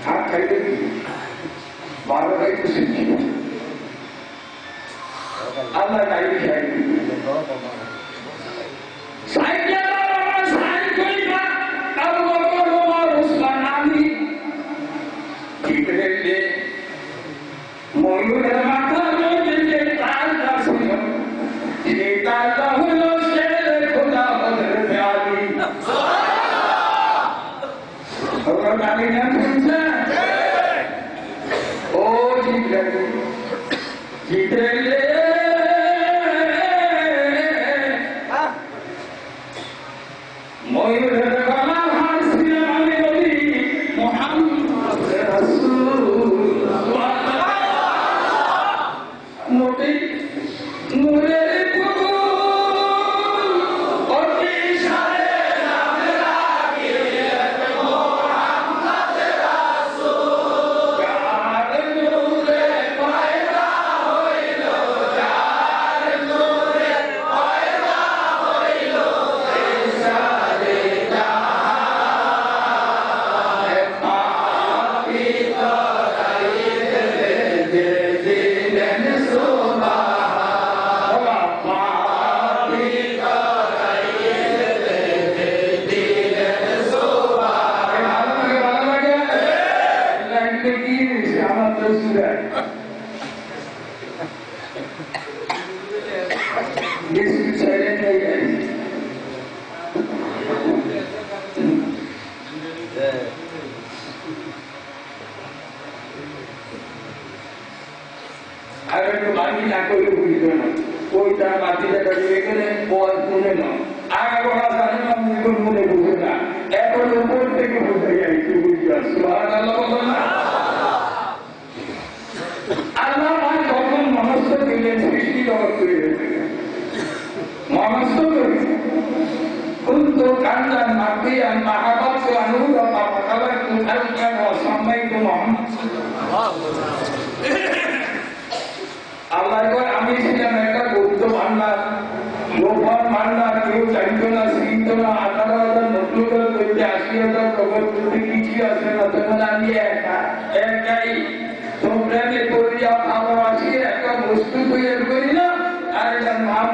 হাত খাইতে বারো খাইতে শিখি আল্লাহ গাইতে খাইতে ময়ূরের মাথার মধ্যে যে তালটা ছিল সেই তালটা হলো শেরের খোদা হযরত আলী। হযরত আলী নাম শুনছেন? ও জিবরাইল ময়ূরের গলার হার ছিল আমি নবী মুহাম্মদ রাসূলুল্লাহ মোটি নূরের ফুল অতি সারে নামে লাগিয়ে মুহাম্মদ রাসূল যার নূরে পয়দা হইল যার নূরে পয়দা হইল এই সারে জাহান পাপি তরাইতে দে দিলেন আমি ছিলাম একটা গুপ্ত ভান্ডার গোপন ভান্ডার কেউ জানতো না চিনত না 18,000 নতুন করতে 80,000 জগৎ যদি কিছু আছে না তখন আমি একাই তোমরা করিয়া ভালোবাসি একটা বস্তু তৈরি করি না আর এটার নাম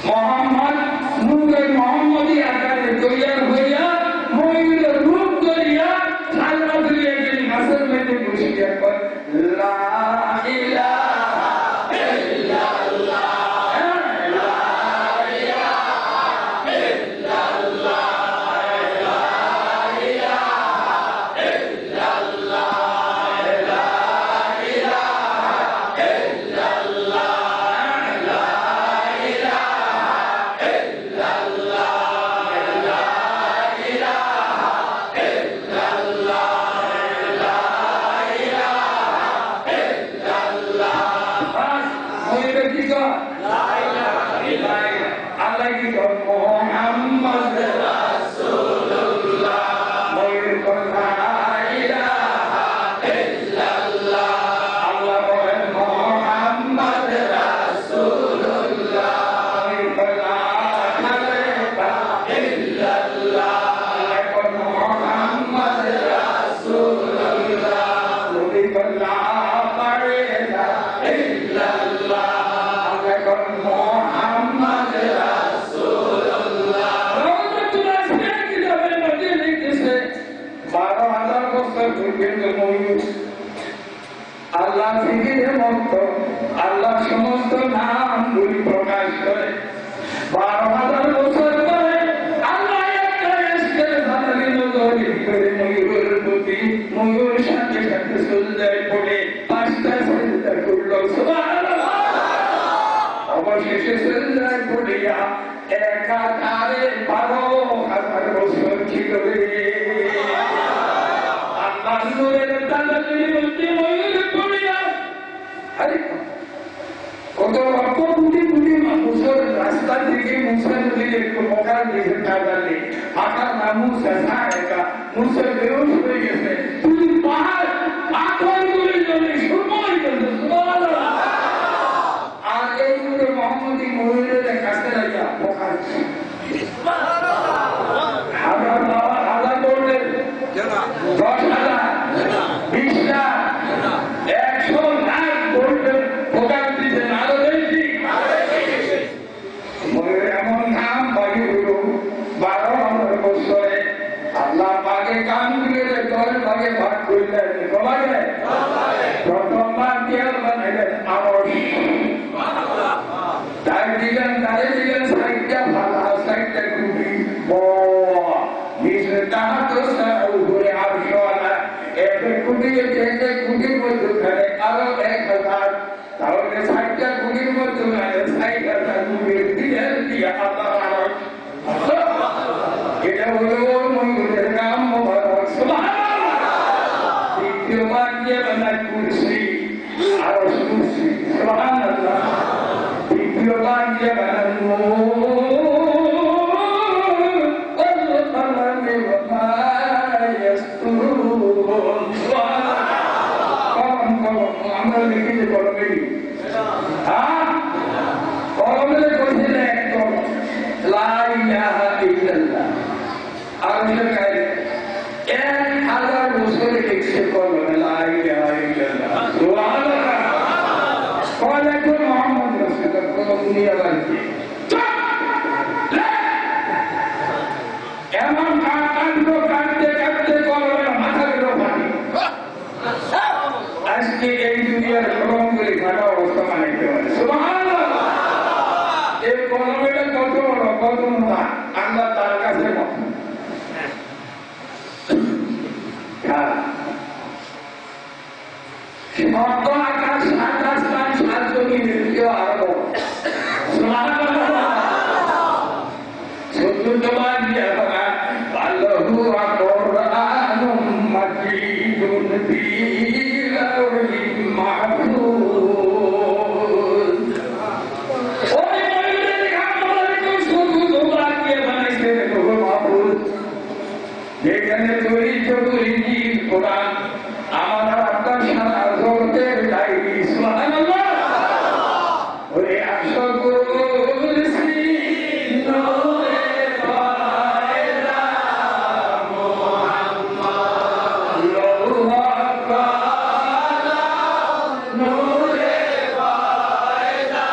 মোহাম্মদ নূরে মোহাম্মদী আকারে তৈরি হইয়া ময়ূরের রূপ করিয়া সালমা দিয়ে গেলি মাসের মেয়েদের বসিয়া কর লা ইলাহা ইল্লাল্লাহ লা ইলাহা ইল্লাল্লাহ লা ইলাহা ইল্লাল্লাহ লা ইলাহা ইল্লাল্লাহ লা ইলাহা ইল্লাল্লাহ লা ইলাহা ইল্লাল্লাহ লা ইলাহা ইল্লাল্লাহ বাস ময়ূরের কি কর লা ইলাহা ইল্লাল্লাহ আল্লাহ কি কর মুহাম্মদ রাসূলুল্লাহ ময়ূর কর লা ইলাহা ইল্লাল্লাহ আল্লাহ বলেন মুহাম্মদ রাসূলুল্লাহ ময়ূর কর লা ইলাহা ইল্লাল্লাহ আল্লাহ কর মুহাম্মদ রাসূলুল্লাহ নবী কর লা ইলাহা ইল্লাল্লাহ আল্লাহ কর মুহাম্মদ রাসূলুল্লাহ রওজাতুল আসফিয়া কিতাবের মধ্যে লিখতেছে 12,000 বছর পর্যন্ত ময়ূর আল্লাহ জিকিরে মগ্ন আল্লাহ সমস্ত নামগুলি প্রকাশ করে 12,000 বছর পরে আল্লাহ একটা এসকের ধারণীর তৈরি করে ময়ূরের প্রতি ময়ূর সাথে সাথে সুলজায় পড়ে 5টা সেজদা করল সুবহানাল্লাহ অবশেষে সুলজায় পড়িয়া একাধারে 12,000 বছর ছিল রে আল্লাহ নূরের তালালির মধ্যে ময়ূর পড়িয়া আরে কত লক্ষ কোটি কোটি মানুষের রাস্তা থেকে মুসা নদীর একটু মকার দিয়েছে তাহলে আকার না মুসা সাহেকা মুসা বেরোস হয়ে গেছে তুই পাহাড় পাথর করে জলে সময় গেছে সুবহানাল্লাহ আর এই নূরে মোহাম্মদী ময়ূরের কাছে রাখা মকার সুবহানাল্লাহ আমরা এটা হলো ময়ূরের নাম মোবারক সুবহানাল্লাহ দ্বিতীয়বার দিয়ে বানায় কুরসি আর কুরসি সুবহানাল্লাহ তৃতীয়বার দিয়ে বানায় আমরা লিখেছি কলমে কলমে করছিল একদম লা ইলাহা ইল্লাল্লাহ আর 1000 বছর লিখছে কলমে লা ইলাহা ইল্লাল্লাহ সুবহানাল্লাহ কল একজন মুহাম্মদ রাসূলুল্লাহ কলম নিয়ে বাড়ি এমন কাঁদতে কাঁদতে কলমের মাথা গেল পানি আজকে এই দুনিয়ার কলমগুলি ঘাটা অবস্থা মানাইতে পারে সুবহানাল্লাহ এই কলমেটা কত বড় কত মোটা আল্লাহ তার কাছে আকাশ আকাশ মান সাহায্য নিয়ে কেউ আরো বড় সুবহানাল্লাহ চতুর্থবার দিয়ে আল্লাহু আকবর মাজিদুন ফি লাওহিল মাহফুজ ওই ময়ূরের ঘামগুলোকে চতুর্থবার দিয়ে বানাইছে লাওহুল মাহফুজ যেখানে তৈরি চতুর্থ কোরআন আমার আপনার সারা জগতের ডায়েরি সুবহানাল্লাহ ওরে আসল কুরসি নূরে পায়দা মুহাম্মদ লাহু আকবার নূরে পায়দা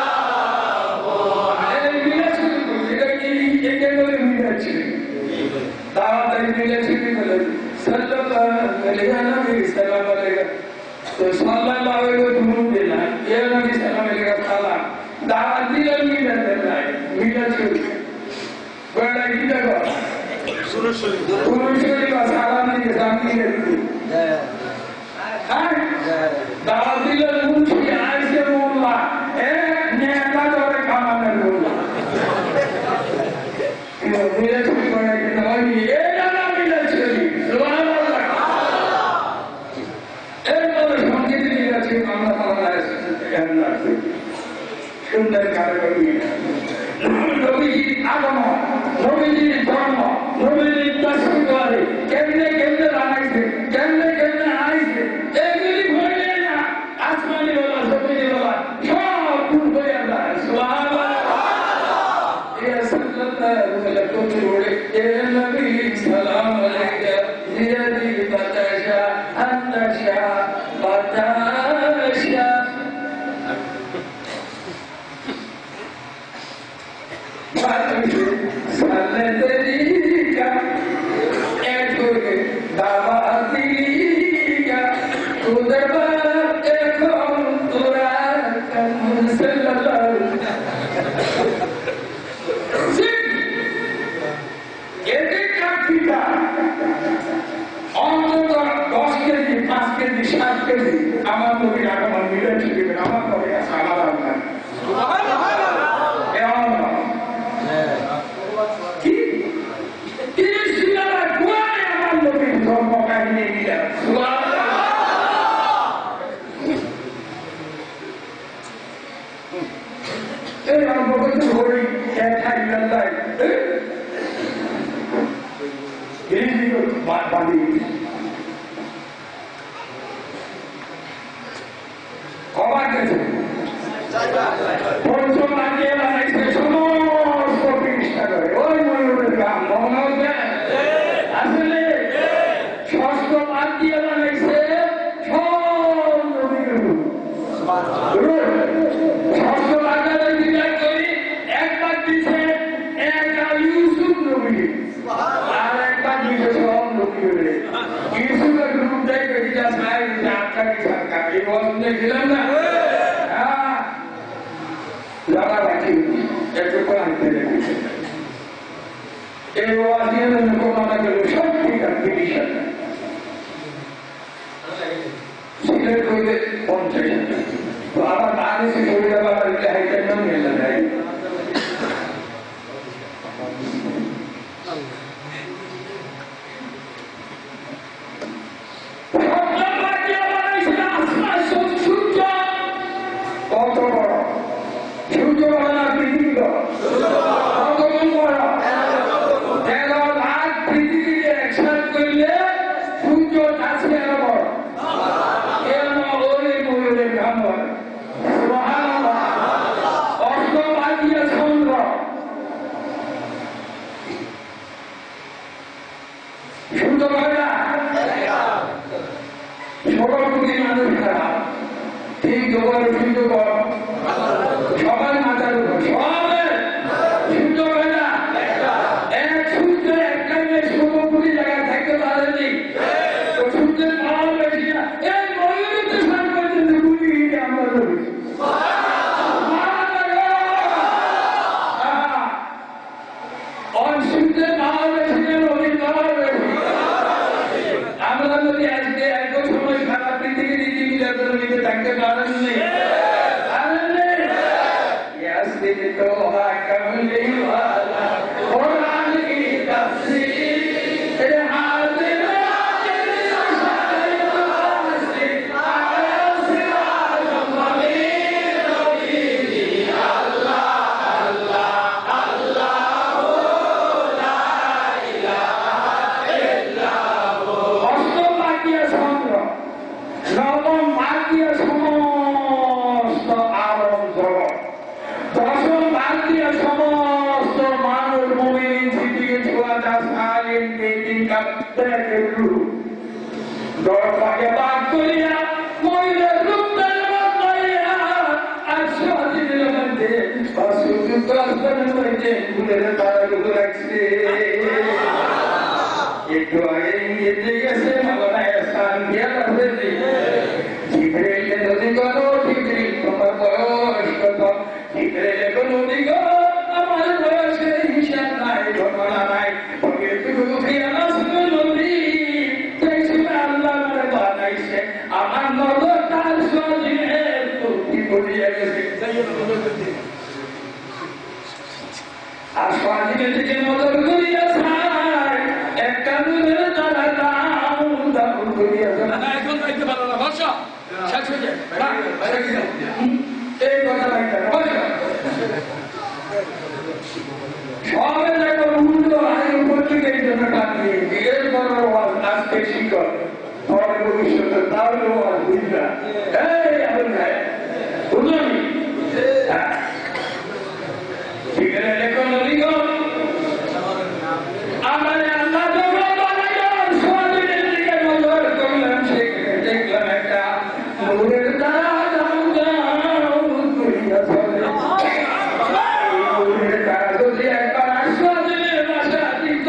মুহাম্মদ এই মিলাছি এটা কি একেবারে মিলাছি দাওয়াতের মিলাছি বলে সাল্লাল্লাহু আলাইহি সাল্লাম তো সাল্লাল্লাহু আলাইহি ওয়াসাল্লাম দিলা এ নবী সাল্লাল্লাহু আলাইহি ওয়াসাল্লাম দাওয়াত দিলেন মিলাদ মিলাদ বড় কি দেখো সুরশরী সালাম দিয়ে সামনে রেখে দাওয়াত দিলেন মুন্সি আইসে মোল্লা নেতা ধরে কামানের মোল্লা মিলাদ করে কি নয় এটা না মিলাদ চলি সুবহানাল্লাহ এরপরে সঙ্গীত মিলাদ আমরা বাংলাদেশ সুন্দর কারণী নবীজির আগমন নবীজির জন্ম নবীজির দর্শন কেমনে কেমনে বানাইছে কেমনে কেমনে আইছে এগুলি ভরে না আসমানি বলা জমিনি বলা সব দূর হয়ে যায় সুবহানাল্লাহ ইয়া সাল্লাল্লাহু আলাইহি ওয়া এ নবী সালাম আলাইকা জিয়াদি বাতাশা আন্তাশা বাতাশা আমার নবীর আগমন মিলে ছিল আমার নবী আছে আলাদা কি আমার নবীর ধর্ম কাহিনী মিলে এই আমার বলতে হরি অবাক গেছে পঞ্চম লাগিয়ে বানাইছে সমস্ত প্রতিষ্ঠা করে ওই ময়ূরের গান মনে আসলে ষষ্ঠ বাদ দিয়ে বানাইছে ষষ্ঠ বাজারে বিদায় করি একবার দিছে একটা ইউসুফ নবী আর একবার দিছে সব নবী ইউসুফের গ্রুপ দেয় এটা সাহেব আটকা কি সরকার এই বন্ধে ছিলাম না যারা রাখি একটু আনতে এই ওয়াজিয়ে কোরআনে গেল সব ঠিক আছে সিলেট করলে 50 তো আবার আগে সে করে আবার হাইটের নাম মেলা দেয় সুন্দর হয় না? 16 কোটি মানুষ খারাপ, ঠিক জোগাড় সুন্দর সবার মাথার উপর সবাই সুন্দর হয় না? এক সূর্য এক টাইমে 16 কোটি জায়গায় থাকতে পারেনি, তো সূর্যের পাওয়া বেশি না। এই ময়ূরীতে সার পর্যন্ত গুলি আমরা ধরেছি। সূর্যের পাওয়া বেশি না, নদীর পাওয়া বেশি। আমরা যদি আজকে এত সময় সারা পৃথিবী নীতিবিচারের মধ্যে থাকতে পারেননি, তো কমলি কোরআন কি তাফসীর হাজির নবম ভারতীয় সমস্ত আরব জগৎ, দশম ভারতীয় সমস্ত মানুষ মুমিন সিদ্দিক সুহাদা সালিম বেদিন কাদ্দাকে রূপ দরবারে বাদ করিয়া মহিলার রূপ করিয়া আশ্বাদিনের মধ্যে অসুযুক্ত আস্তানের মধ্যে ফুলের তারাগুলো রাখছে। একটু আগে ইংরেজি গেছে মাওলানা স্থান দিয়া রাখবে জিবরাইল নদী করো জিবরাইল তোমার বয়স কত? জিবরাইল নদী করো আমার বয়সের হিসাব নাই, ঘটনা নাই। আমার নজর তার স্বাধীনের তৃপ্তি করিয়া গেছে, আর স্বাধীনের দিকে নজর করিয়া একটা নূরের দ্বারা দাম করিয়া এখন রাখতে পারো না ভাষা শেষ হয়ে যায়। এই কথা রাখতে সবের একটা মূল্য আগে উপযোগে এই জন্য টানবে, এরপর আজকে শিকর পরে ভবিষ্যতে তাহলে বুঝলা এই আমি ভাই বুঝলি ঠিক আছে। দেখো নদীগণ আমার আল্লাহ যখন বানাইলেন স্বাধীনের দিকে নজর করলেন, সেখানে দেখলাম একটা নূরের দ্বারা করিয়া চলে। নূরের দ্বারা যদি একবার স্বাধীনের বাসা দিত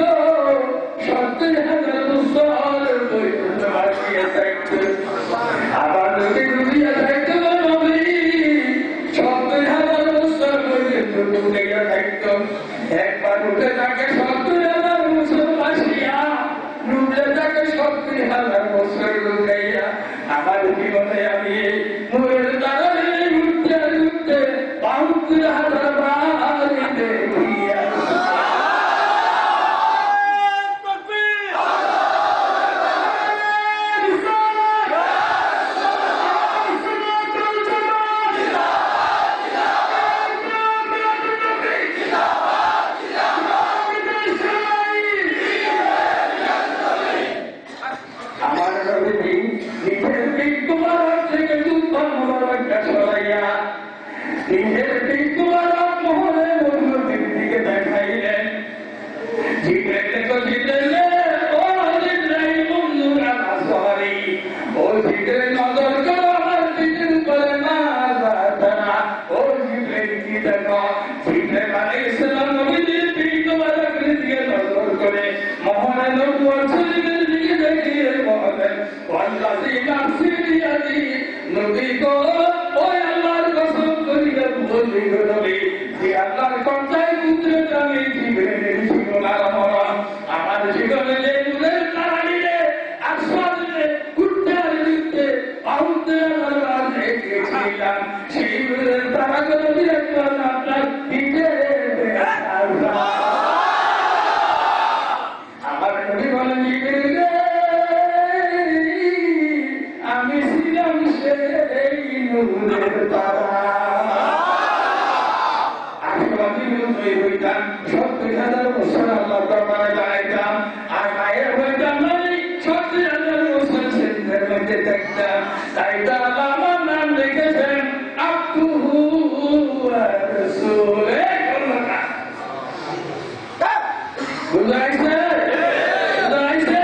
70,000 বছর পর্যন্ত বাঁচিয়ে থাকতো। আবার যদি ডুবিয়া থাকতো নদী 70,000 বছর পর্যন্ত ডুবিয়া থাকতো। একবার উঠে তাকে 70,000 বছর বাঁচিয়া, ডুবলে তাকে 70,000 বছর ডুবাইয়া। আমার জীবনে আমি নূরের দ্বারা উঠতে উঠতে 72,000 বার দেখিয়া আমার নবী নিজের দিক তোমার থেকে যুদ্ধ মোবারকটা সরাইয়া নিজের দিক তোমার মোহরে নদীর দিকে দেখাইলেন। জিবরাইল তো জিবরাইল ও জিবরাইল মুন্নুর আল-আসহারি, ও জিবরাইল নজর করো আমার দিকের উপরে না যাতা। ও জিবরাইল কি দেখো? জিবরাইল আলাইহিস সালাম নবীজির দিক তোমার দিকে নজর করে মোহরে নবুয়ত শরীফের দিকে দেখিয়ে বলেন, ওয়াল্লাযী নাফসি বিয়াদি, নবী গো ওই আল্লাহর কসম করিয়া বলি গো নবী, যে আল্লাহর কন্যায় পুত্রকে আমি জিবরাইলের জীবনার মরণ আমার জীবনে যে নূরের তারা নিলে আস্বাদনে কুট্টার লিখতে আউতে আমার দেখেছিলাম, সেই নূরের তারাগুলো দেখলাম আপনার পিঠে। আমার নবী বলেন জিবরাইল আমি ছিলাম সেই নূরের তারা। হইতাম 70,000 বছর আল্লাহ দরবারে দাঁড়াইতাম, আর বাইরে হইতাম মানে 70,000 বছর সেদিনের মধ্যে দেখতাম। তাই তো আল্লাহ আমার নাম লিখেছেন আব্দুহু ওয়া রাসূলুহু। বুঝাইছে বুঝাইছে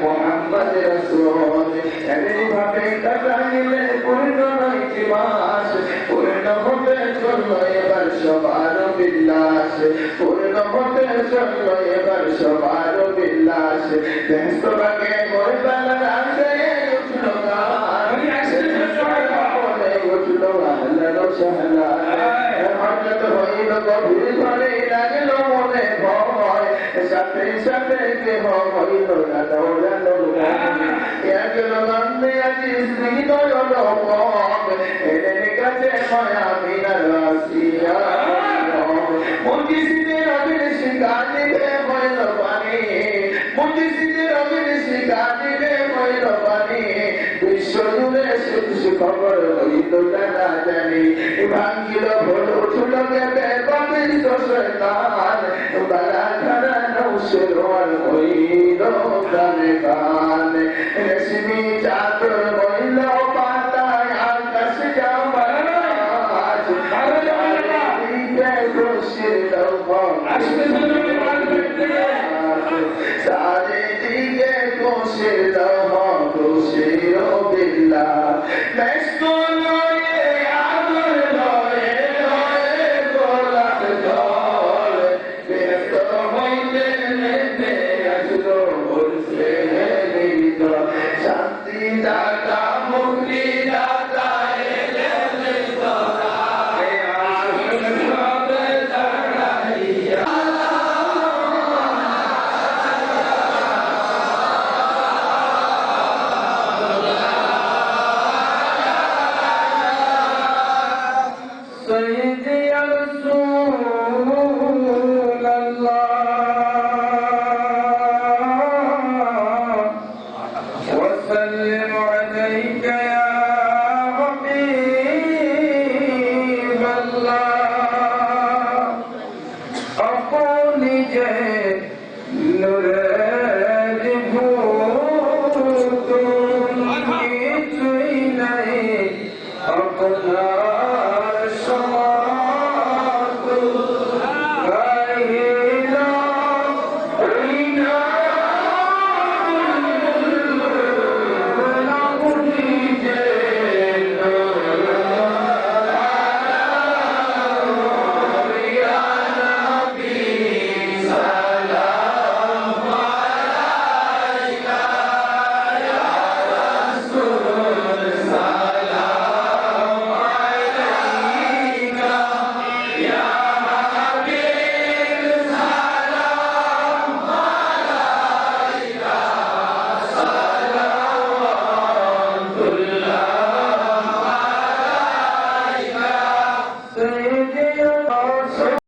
Muhammad Rasul, হতে চলল এবার সবার বিল্লাস ব্যস্তটাকে মরে বেলা রাখতে উঠল উঠল আহলানো সাহলা হঠাৎ হইল গভীর ঘরে লাগল মনে ভয় সাথে সাথে কেহ হইল না দৌড়ানো গেল গন্ধে আজি স্নিগ্ধ লোক এদের কাছে মায়া মিনার আসিয়া মুজিদের রবির শিকার দিবে হইল পানি মুজিদের রবির শিকার দিবে হইল পানি বিশ্ব জুড়ে সে খবর হইল না জানি ভাঙ্গিল ভোল উঠল কেটে পবিত্র শয়তান বালা ধারা নৌসের হইল কানে কানে রেশমি চাদর হইল পাতায় আকাশ জামাজ চারিদিকে খুশির খুশির বিল্লাহ ব্যস্ত